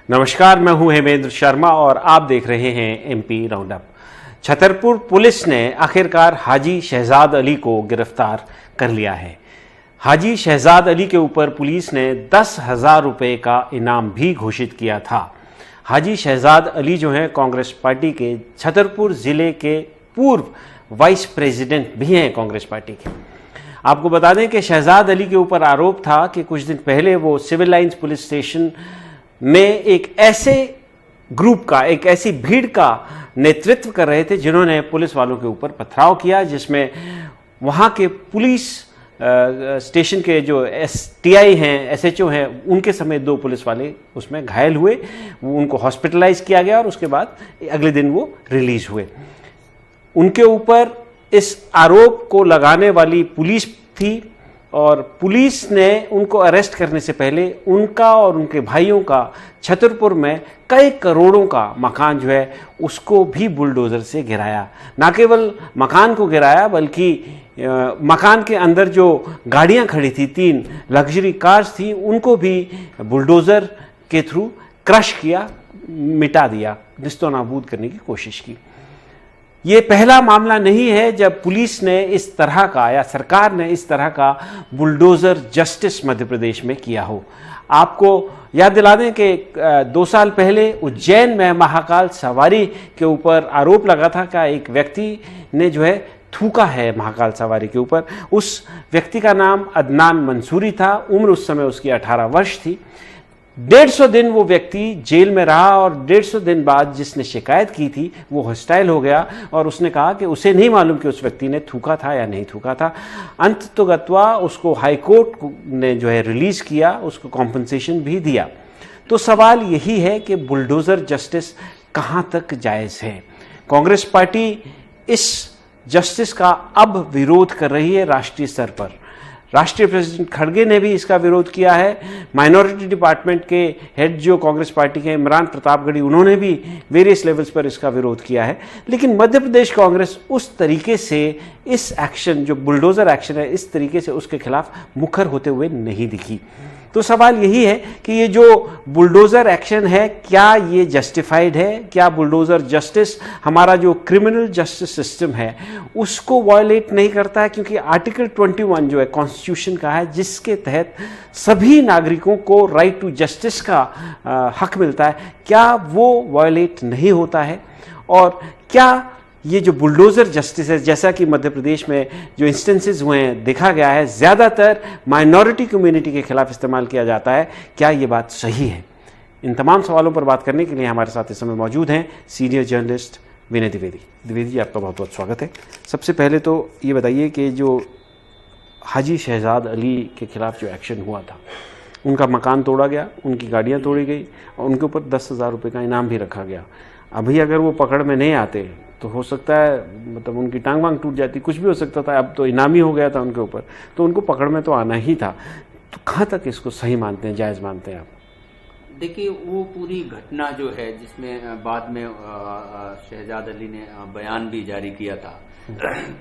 नमस्कार, मैं हूं हेमेंद्र शर्मा और आप देख रहे हैं एमपी राउंडअप। छतरपुर पुलिस ने आखिरकार हाजी शहजाद अली को गिरफ्तार कर लिया है। हाजी शहजाद अली के ऊपर पुलिस ने 10,000 रुपये का इनाम भी घोषित किया था। हाजी शहजाद अली जो हैं कांग्रेस पार्टी के छतरपुर जिले के पूर्व वाइस प्रेसिडेंट भी हैं कांग्रेस पार्टी के। आपको बता दें कि शहजाद अली के ऊपर आरोप था कि कुछ दिन पहले वो सिविल लाइंस पुलिस स्टेशन में एक ऐसे ग्रुप का, एक ऐसी भीड़ का नेतृत्व कर रहे थे जिन्होंने पुलिस वालों के ऊपर पथराव किया, जिसमें वहां के पुलिस स्टेशन के जो टीआई हैं, एसएचओ हैं, उनके समेत 2 पुलिस वाले उसमें घायल हुए। उनको हॉस्पिटलाइज किया गया और उसके बाद अगले दिन वो रिलीज हुए। उनके ऊपर इस आरोप को लगाने वाली पुलिस थी और पुलिस ने उनको अरेस्ट करने से पहले उनका और उनके भाइयों का छतरपुर में कई करोड़ों का मकान जो है उसको भी बुलडोजर से गिराया। ना केवल मकान को गिराया बल्कि मकान के अंदर जो गाड़ियां खड़ी थी, 3 लग्जरी कार्स थी, उनको भी बुलडोजर के थ्रू क्रश किया, मिटा दिया, निस्तो नाबूद करने की कोशिश की। ये पहला मामला नहीं है जब पुलिस ने इस तरह का या सरकार ने इस तरह का बुलडोजर जस्टिस मध्य प्रदेश में किया हो। आपको याद दिला दें कि 2 साल पहले उज्जैन में महाकाल सवारी के ऊपर आरोप लगा था कि एक व्यक्ति ने जो है थूका है महाकाल सवारी के ऊपर। उस व्यक्ति का नाम अदनान मंसूरी था। उम्र उस समय उसकी 18 वर्ष थी। 150 दिन वो व्यक्ति जेल में रहा और 150 दिन बाद जिसने शिकायत की थी वो हॉस्टाइल हो गया और उसने कहा कि उसे नहीं मालूम कि उस व्यक्ति ने थूका था या नहीं थूका था। अंततोगत्वा उसको हाई कोर्ट ने जो है रिलीज किया, उसको कॉम्पनसेशन भी दिया। तो सवाल यही है कि बुलडोजर जस्टिस कहाँ तक जायज़ है। कांग्रेस पार्टी इस जस्टिस का अब विरोध कर रही है राष्ट्रीय स्तर पर। राष्ट्रीय प्रेसिडेंट खड़गे ने भी इसका विरोध किया है। माइनॉरिटी डिपार्टमेंट के हेड जो कांग्रेस पार्टी के इमरान प्रतापगढ़ी, उन्होंने भी वेरियस लेवल्स पर इसका विरोध किया है। लेकिन मध्य प्रदेश कांग्रेस उस तरीके से इस एक्शन, जो बुलडोजर एक्शन है, इस तरीके से उसके खिलाफ मुखर होते हुए नहीं दिखी। तो सवाल यही है कि ये जो बुलडोजर एक्शन है, क्या ये जस्टिफाइड है? क्या बुलडोजर जस्टिस हमारा जो क्रिमिनल जस्टिस सिस्टम है उसको वायलेट नहीं करता है? क्योंकि आर्टिकल 21 जो है कॉन्स्टिट्यूशन का है, जिसके तहत सभी नागरिकों को राइट टू जस्टिस का हक मिलता है, क्या वो वायलेट नहीं होता है? और क्या ये जो बुलडोजर जस्टिस है, जैसा कि मध्य प्रदेश में जो इंस्टेंसेस हुए हैं, देखा गया है ज़्यादातर माइनॉरिटी कम्युनिटी के खिलाफ इस्तेमाल किया जाता है, क्या ये बात सही है? इन तमाम सवालों पर बात करने के लिए हमारे साथ इस समय मौजूद हैं सीनियर जर्नलिस्ट विनय द्विवेदी। द्विवेदी जी, आपका बहुत बहुत स्वागत है। सबसे पहले तो ये बताइए कि जो हाजी शहजाद अली के खिलाफ जो एक्शन हुआ था, उनका मकान तोड़ा गया, उनकी गाड़ियाँ तोड़ी गई और उनके ऊपर 10,000 रुपये का इनाम भी रखा गया। अभी अगर वो पकड़ में नहीं आते तो हो सकता है, मतलब उनकी टांग वांग टूट जाती, कुछ भी हो सकता था। अब तो इनामी हो गया था उनके ऊपर, तो उनको पकड़ में तो आना ही था। तो कहाँ तक इसको सही मानते हैं, जायज़ मानते हैं आप? देखिए, वो पूरी घटना जो है जिसमें बाद में शहजाद अली ने बयान भी जारी किया था,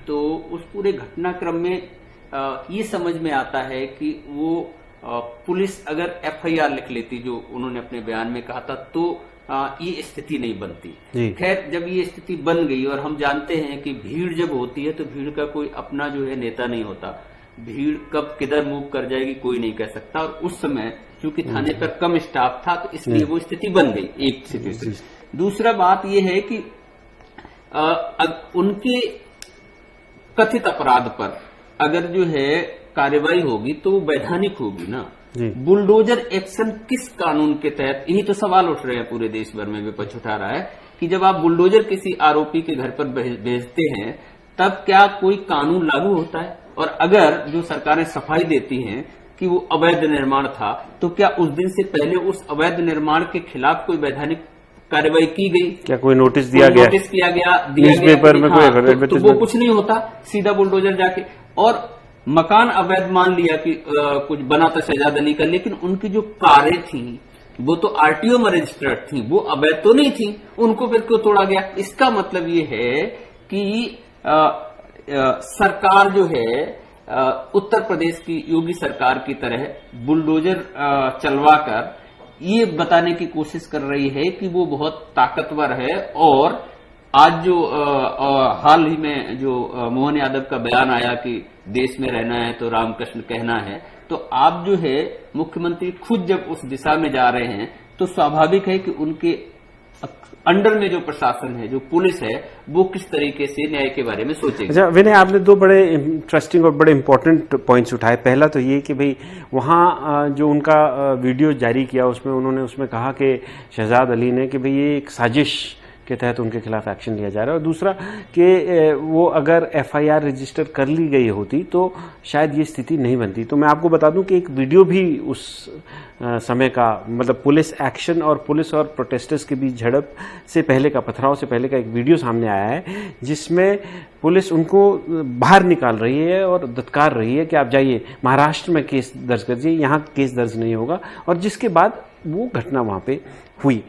तो उस पूरे घटनाक्रम में ये समझ में आता है कि वो पुलिस अगर एफआईआर लिख लेती, जो उन्होंने अपने बयान में कहा था, तो ये स्थिति नहीं बनती। खैर, जब ये स्थिति बन गई, और हम जानते हैं कि भीड़ जब होती है तो भीड़ का कोई अपना जो है नेता नहीं होता। भीड़ कब किधर मूव कर जाएगी कोई नहीं कह सकता। और उस समय चूंकि थाने पर कम स्टाफ था तो इसलिए वो स्थिति बन गई, एक स्थिति। दूसरा बात यह है कि उनके कथित अपराध पर अगर जो है कार्रवाई होगी तो वो वैधानिक होगी ना। बुलडोजर एक्शन किस कानून के तहत, यही तो सवाल उठ रहे हैं पूरे देश भर में, विपक्ष उठा रहा है कि जब आप बुलडोजर किसी आरोपी के घर पर भेजते हैं तब क्या कोई कानून लागू होता है? और अगर जो सरकारें सफाई देती हैं कि वो अवैध निर्माण था, तो क्या उस दिन से पहले उस अवैध निर्माण के खिलाफ कोई वैधानिक कार्रवाई की गई? क्या कोई नोटिस दिया गया? नोटिस किया गया, न्यूज़पेपर में कोई तो वो कुछ नहीं होता, सीधा बुलडोजर जाके। और मकान अवैध मान लिया कि कुछ बना था शहजाद अली का, लेकिन उनकी जो कारें थी वो तो आरटीओ में रजिस्टर्ड थी, वो अवैध तो नहीं थी, उनको फिर क्यों तोड़ा गया? इसका मतलब ये है कि सरकार जो है उत्तर प्रदेश की योगी सरकार की तरह बुलडोजर चलवाकर ये बताने की कोशिश कर रही है कि वो बहुत ताकतवर है। और आज जो हाल ही में जो मोहन यादव का बयान आया कि देश में रहना है तो रामकृष्ण कहना है, तो आप जो है मुख्यमंत्री खुद जब उस दिशा में जा रहे हैं तो स्वाभाविक है कि उनके अंडर में जो प्रशासन है, जो पुलिस है, वो किस तरीके से न्याय के बारे में सोचेगी। अच्छा विनय, आपने दो बड़े इंटरेस्टिंग और बड़े इंपॉर्टेंट पॉइंट्स उठाए। पहला तो ये कि भाई वहाँ जो उनका वीडियो जारी किया उसमें उन्होंने उसमें कहा कि शहजाद अली ने कि भाई ये एक साजिश के तहत उनके खिलाफ एक्शन लिया जा रहा है, और दूसरा कि वो अगर एफआईआर रजिस्टर कर ली गई होती तो शायद ये स्थिति नहीं बनती। तो मैं आपको बता दूं कि एक वीडियो भी उस समय का, मतलब पुलिस एक्शन और पुलिस और प्रोटेस्टर्स के बीच झड़प से पहले का, पथराव से पहले का एक वीडियो सामने आया है जिसमें पुलिस उनको बाहर निकाल रही है और धत्कार रही है कि आप जाइए महाराष्ट्र में केस दर्ज करिए, यहाँ केस दर्ज नहीं होगा, और जिसके बाद वो घटना वहाँ पे हुई।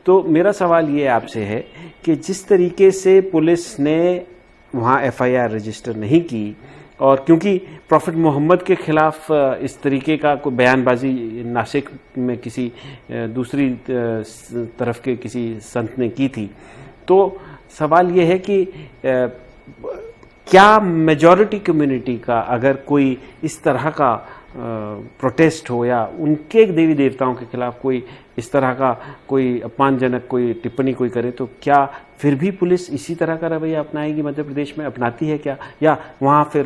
तो मेरा सवाल ये आपसे है कि जिस तरीके से पुलिस ने वहाँ एफआईआर रजिस्टर नहीं की, और क्योंकि प्रॉफिट मोहम्मद के खिलाफ इस तरीके का कोई बयानबाजी नासिक में किसी दूसरी तरफ के किसी संत ने की थी, तो सवाल ये है कि क्या मेजॉरिटी कम्युनिटी का अगर कोई इस तरह का प्रोटेस्ट हो या उनके देवी देवताओं के खिलाफ कोई इस तरह का कोई अपमानजनक कोई टिप्पणी कोई करे, तो क्या फिर भी पुलिस इसी तरह का रवैया अपनाएगी? मध्य प्रदेश में अपनाती है क्या, या वहां फिर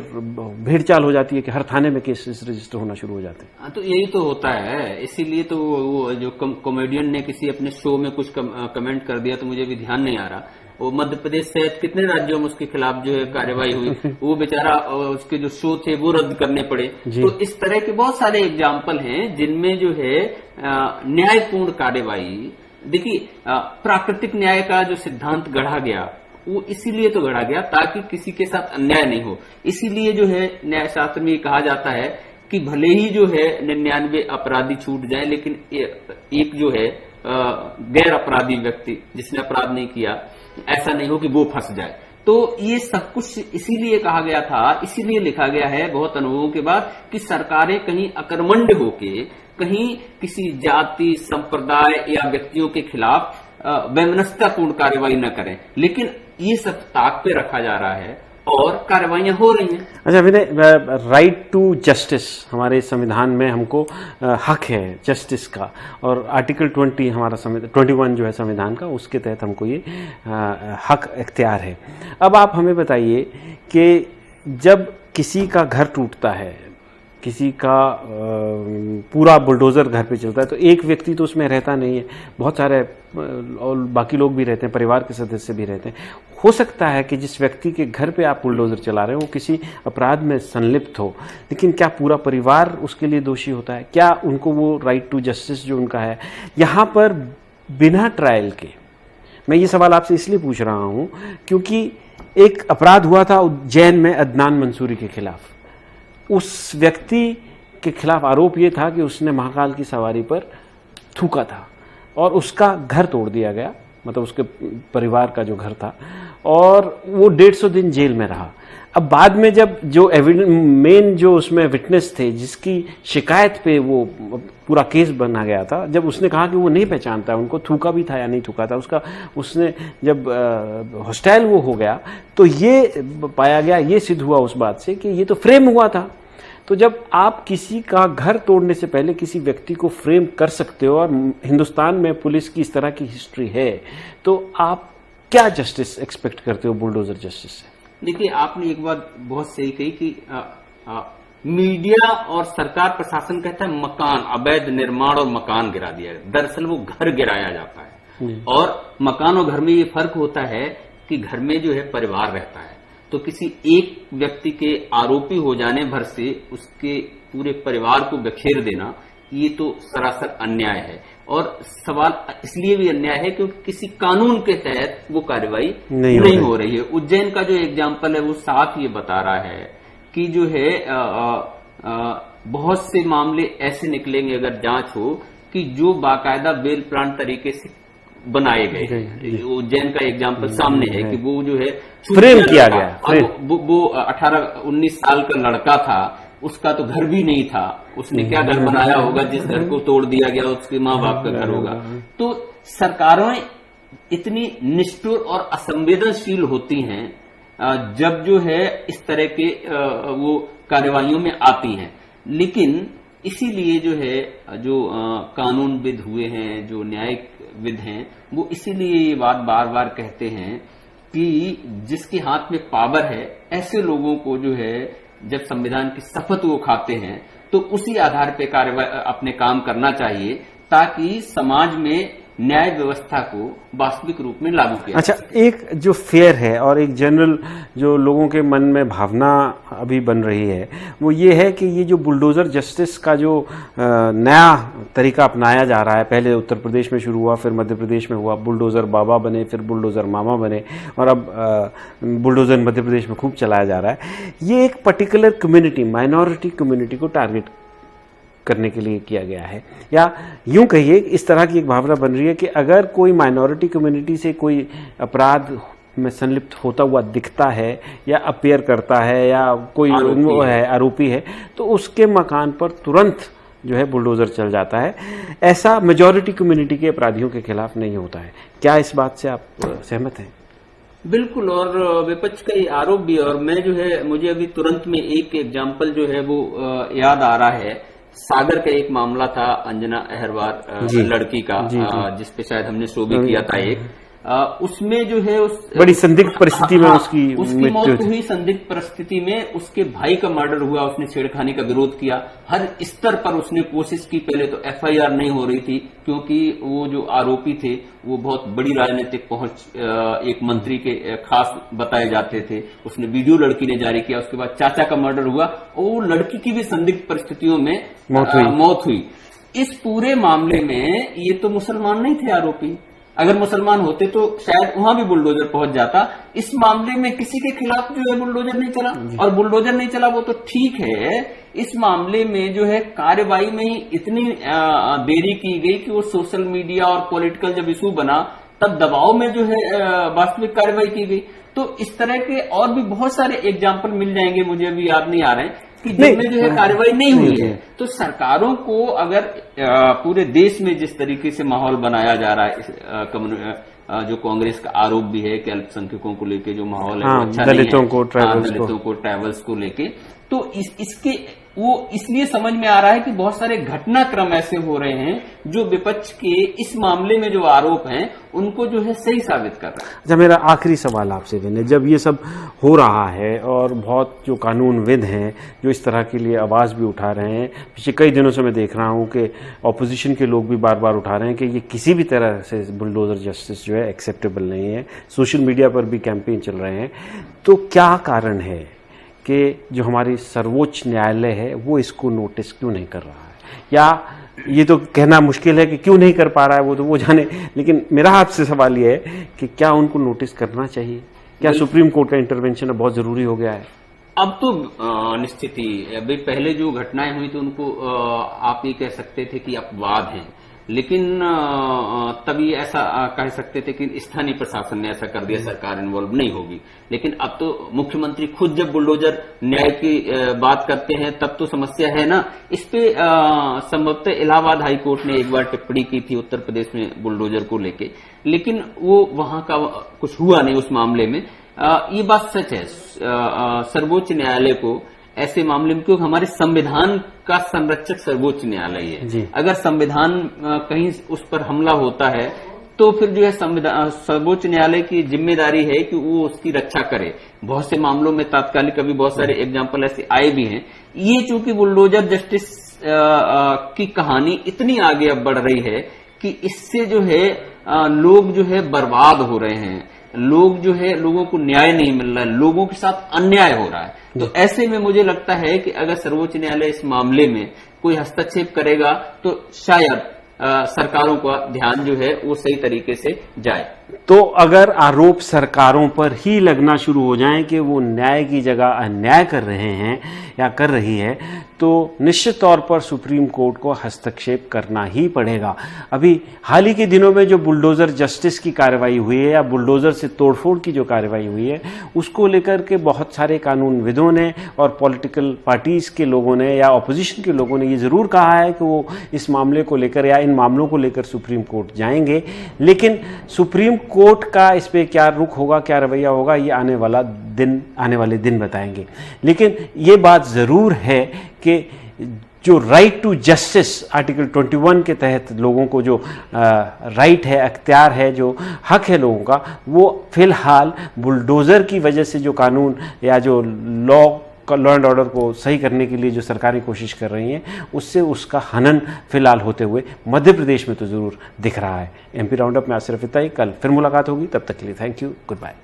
भेड़चाल हो जाती है कि हर थाने में केसेस रजिस्टर होना शुरू हो जाते हैं? तो यही तो होता है, इसीलिए तो वो जो कॉमेडियन ने किसी अपने शो में कुछ कमेंट कर दिया, तो मुझे भी ध्यान नहीं आ रहा, वो मध्य प्रदेश सहित कितने राज्यों में उसके खिलाफ जो है कार्रवाई हुई, वो बेचारा उसके जो शो थे वो रद्द करने पड़े। तो इस तरह के बहुत सारे एग्जाम्पल हैं जिनमें जो है न्यायपूर्ण कार्रवाई, देखिए प्राकृतिक न्याय का जो सिद्धांत गढ़ा गया वो इसीलिए तो गढ़ा गया ताकि किसी के साथ अन्याय नहीं हो। इसीलिए जो है न्याय शास्त्र में कहा जाता है कि भले ही जो है 99 अपराधी छूट जाए, लेकिन एक जो है गैर अपराधी व्यक्ति जिसने अपराध नहीं किया, ऐसा नहीं हो कि वो फंस जाए। तो ये सब कुछ इसीलिए कहा गया था, इसीलिए लिखा गया है बहुत अनुभवों के बाद कि सरकारें कहीं अकर्मण्य होके कहीं किसी जाति, संप्रदाय या व्यक्तियों के खिलाफ वैमनस्यतापूर्ण कार्रवाई न करें, लेकिन ये सब ताक पे रखा जा रहा है और कार्रवाइयां हो रही हैं। अच्छा विनय, राइट टू जस्टिस हमारे संविधान में हमको हक है जस्टिस का, और आर्टिकल 20 हमारा 21 जो है संविधान का, उसके तहत हमको ये हक इख्तियार है। अब आप हमें बताइए कि जब किसी का घर टूटता है, किसी का पूरा बुलडोजर घर पे चलता है, तो एक व्यक्ति तो उसमें रहता नहीं है, बहुत सारे और बाकी लोग भी रहते हैं, परिवार के सदस्य भी रहते हैं। हो सकता है कि जिस व्यक्ति के घर पे आप बुलडोजर चला रहे हो वो किसी अपराध में संलिप्त हो, लेकिन क्या पूरा परिवार उसके लिए दोषी होता है? क्या उनको वो राइट टू जस्टिस जो उनका है, यहाँ पर बिना ट्रायल के? मैं ये सवाल आपसे इसलिए पूछ रहा हूँ क्योंकि एक अपराध हुआ था उज्जैन में अदनान मंसूरी के खिलाफ। उस व्यक्ति के खिलाफ आरोप यह था कि उसने महाकाल की सवारी पर थूका था और उसका घर तोड़ दिया गया, मतलब उसके परिवार का जो घर था, और वो 150 दिन जेल में रहा। अब बाद में जब जो मेन जो उसमें विटनेस थे जिसकी शिकायत पे वो पूरा केस बना गया था, जब उसने कहा कि वो नहीं पहचानता उनको, थूका भी था या नहीं थूका था उसका, उसने जब हॉस्टाइल वो हो गया तो ये पाया गया, ये सिद्ध हुआ उस बात से कि ये तो फ्रेम हुआ था। तो जब आप किसी का घर तोड़ने से पहले किसी व्यक्ति को फ्रेम कर सकते हो, और हिंदुस्तान में पुलिस की इस तरह की हिस्ट्री है, तो आप क्या जस्टिस एक्सपेक्ट करते हो बुलडोजर जस्टिस से? देखिए, आपने एक बात बहुत सही कही कि मीडिया और सरकार प्रशासन कहता है मकान, अवैध निर्माण और मकान गिरा दिया। दरअसल वो घर गिराया जाता है, और मकान और घर में ये फर्क होता है कि घर में जो है परिवार रहता है, तो किसी एक व्यक्ति के आरोपी हो जाने भर से उसके पूरे परिवार को बखेर देना, ये तो सरासर अन्याय है। और सवाल इसलिए भी अन्याय है क्योंकि किसी कानून के तहत वो कार्रवाई नहीं हो रही है। उज्जैन का जो एग्जाम्पल है वो साफ ये बता रहा है कि जो है बहुत से मामले ऐसे निकलेंगे अगर जांच हो कि जो बाकायदा बेल प्लान तरीके से बनाए गए। उज्जैन का एग्जाम्पल सामने है कि वो जो है फ्रेम किया गया, वो 18-19 साल का लड़का था उसका तो घर भी नहीं था, उसने क्या घर बनाया होगा, जिस घर को तोड़ दिया गया उसके माँ बाप का घर होगा। तो सरकारें इतनी निष्ठुर और असंवेदनशील होती हैं जब जो है इस तरह के वो कार्यवाहियों में आती हैं। लेकिन इसीलिए जो है जो कानूनविद हुए हैं, जो न्यायिकविद हैं, वो इसीलिए ये बात बार बार कहते हैं कि जिसके हाथ में पावर है, ऐसे लोगों को जो है जब संविधान की शपथ वो खाते हैं तो उसी आधार पे कार्रवाई अपने काम करना चाहिए, ताकि समाज में न्याय व्यवस्था को वास्तविक रूप में लागू किया। अच्छा, एक जो फेयर है और एक जनरल जो लोगों के मन में भावना अभी बन रही है वो ये है कि ये जो बुलडोजर जस्टिस का जो नया तरीका अपनाया जा रहा है, पहले उत्तर प्रदेश में शुरू हुआ, फिर मध्य प्रदेश में हुआ, बुलडोजर बाबा बने, फिर बुलडोजर मामा बने, और अब बुलडोजर मध्य प्रदेश में खूब चलाया जा रहा है। ये एक पर्टिकुलर कम्युनिटी, माइनॉरिटी कम्युनिटी को टारगेट करने के लिए किया गया है, या यूं कहिए इस तरह की एक भावना बन रही है कि अगर कोई माइनॉरिटी कम्युनिटी से कोई अपराध में संलिप्त होता हुआ दिखता है या अपीयर करता है या कोई आरोपी है तो उसके मकान पर तुरंत जो है बुलडोजर चल जाता है। ऐसा मेजॉरिटी कम्युनिटी के अपराधियों के खिलाफ नहीं होता है। क्या इस बात से आप सहमत हैं? बिल्कुल, और विपक्ष का ये आरोप भी, और मैं जो है मुझे अभी तुरंत में एक एग्जाम्पल जो है वो याद आ रहा है। सागर का एक मामला था, अंजना अहरवार लड़की का, जिसपे शायद हमने शो भी किया था एक, उसमें जो है बड़ी संदिग्ध परिस्थिति में उसकी मौत हुई। संदिग्ध परिस्थिति में उसके भाई का मर्डर हुआ। उसने छेड़खानी का विरोध किया, हर स्तर पर उसने कोशिश की। पहले तो एफआईआर नहीं हो रही थी क्योंकि वो जो आरोपी थे वो बहुत बड़ी राजनीतिक पहुंच एक मंत्री के खास बताए जाते थे। उसने वीडियो लड़की ने जारी किया, उसके बाद चाचा का मर्डर हुआ और लड़की की भी संदिग्ध परिस्थितियों में मौत हुई। इस पूरे मामले में ये तो मुसलमान नहीं थे आरोपी, अगर मुसलमान होते तो शायद वहां भी बुलडोजर पहुंच जाता। इस मामले में किसी के खिलाफ जो है बुलडोजर नहीं चला, और बुलडोजर नहीं चला वो तो ठीक है। इस मामले में जो है कार्रवाई में ही इतनी देरी की गई कि वो सोशल मीडिया और पॉलिटिकल जब इशू बना तब दबाव में जो है वास्तविक कार्रवाई की गई। तो इस तरह के और भी बहुत सारे एग्जाम्पल मिल जाएंगे, मुझे अभी याद नहीं आ रहे हैं, कि जिनमें जो है कार्रवाई नहीं हुई है। तो सरकारों को अगर पूरे देश में जिस तरीके से माहौल बनाया जा रहा है, जो कांग्रेस का आरोप भी है कि अल्पसंख्यकों को लेके जो माहौल है वो अच्छा नहीं है, दलितों को, ट्राइबल्स को लेके, तो इसके वो इसलिए समझ में आ रहा है कि बहुत सारे घटनाक्रम ऐसे हो रहे हैं जो विपक्ष के इस मामले में जो आरोप हैं उनको जो है सही साबित कर रहा है। अच्छा, मेरा आखिरी सवाल आपसे विनय, जब ये सब हो रहा है और बहुत जो कानूनविद हैं जो इस तरह के लिए आवाज़ भी उठा रहे हैं, पिछले कई दिनों से मैं देख रहा हूँ कि ऑपोजिशन के लोग भी बार बार उठा रहे हैं कि ये किसी भी तरह से बुलडोजर जस्टिस जो है एक्सेप्टेबल नहीं है, सोशल मीडिया पर भी कैंपेन चल रहे हैं, तो क्या कारण है कि जो हमारी सर्वोच्च न्यायालय है वो इसको नोटिस क्यों नहीं कर रहा है? या ये तो कहना मुश्किल है कि क्यों नहीं कर पा रहा है, वो तो वो जाने, लेकिन मेरा आपसे सवाल ये है कि क्या उनको नोटिस करना चाहिए? क्या सुप्रीम कोर्ट का इंटरवेंशन अब बहुत जरूरी हो गया है? अब तो निश्चित ही, अभी पहले जो घटनाएं हुई तो उनको आप ये कह सकते थे कि अपवाद हैं, लेकिन तभी ऐसा कह सकते थे कि स्थानीय प्रशासन ने ऐसा कर दिया, सरकार इन्वॉल्व नहीं होगी। लेकिन अब तो मुख्यमंत्री खुद जब बुलडोजर न्याय की बात करते हैं तब तो समस्या है ना। इस पे संभवतः इलाहाबाद हाई कोर्ट ने एक बार टिप्पणी की थी उत्तर प्रदेश में बुलडोजर को लेके, लेकिन वो वहां का कुछ हुआ नहीं उस मामले में। ये बात सच है, सर्वोच्च न्यायालय को ऐसे मामले में, क्योंकि हमारे संविधान का संरक्षक सर्वोच्च न्यायालय है, अगर संविधान कहीं उस पर हमला होता है तो फिर जो है सर्वोच्च न्यायालय की जिम्मेदारी है कि वो उसकी रक्षा करे। बहुत से मामलों में तात्कालिक अभी बहुत सारे एग्जाम्पल ऐसे आए भी हैं। ये चूंकि बुलडोजर जस्टिस की कहानी इतनी आगे अब बढ़ रही है कि इससे जो है लोग जो है बर्बाद हो रहे हैं, लोग जो है लोगों को न्याय नहीं मिल रहा है, लोगों के साथ अन्याय हो रहा है। तो ऐसे में मुझे लगता है कि अगर सर्वोच्च न्यायालय इस मामले में कोई हस्तक्षेप करेगा तो शायद सरकारों का ध्यान जो है वो सही तरीके से जाए। तो अगर आरोप सरकारों पर ही लगना शुरू हो जाएं कि वो न्याय की जगह अन्याय कर रहे हैं या कर रही है, तो निश्चित तौर पर सुप्रीम कोर्ट को हस्तक्षेप करना ही पड़ेगा। अभी हाल ही के दिनों में जो बुलडोजर जस्टिस की कार्रवाई हुई है या बुलडोजर से तोड़फोड़ की जो कार्रवाई हुई है, उसको लेकर के बहुत सारे कानूनविदों ने और पॉलिटिकल पार्टीज के लोगों ने या ऑपोजिशन के लोगों ने ये जरूर कहा है कि वो इस मामले को लेकर या इन मामलों को लेकर सुप्रीम कोर्ट जाएंगे। लेकिन सुप्रीम कोर्ट का इस पे क्या रुख होगा, क्या रवैया होगा, ये आने वाले दिन बताएंगे। लेकिन ये बात जरूर है कि जो राइट टू जस्टिस आर्टिकल 21 के तहत लोगों को जो राइट है, अख्तियार है, जो हक है लोगों का, वो फिलहाल बुलडोजर की वजह से जो कानून या जो लॉ एंड ऑर्डर को सही करने के लिए जो सरकारें कोशिश कर रही हैं, उससे उसका हनन फिलहाल होते हुए मध्य प्रदेश में तो जरूर दिख रहा है। एमपी राउंडअप में आज सिर्फ इतना ही। कल फिर मुलाकात होगी, तब तक के लिए थैंक यू, गुड बाय।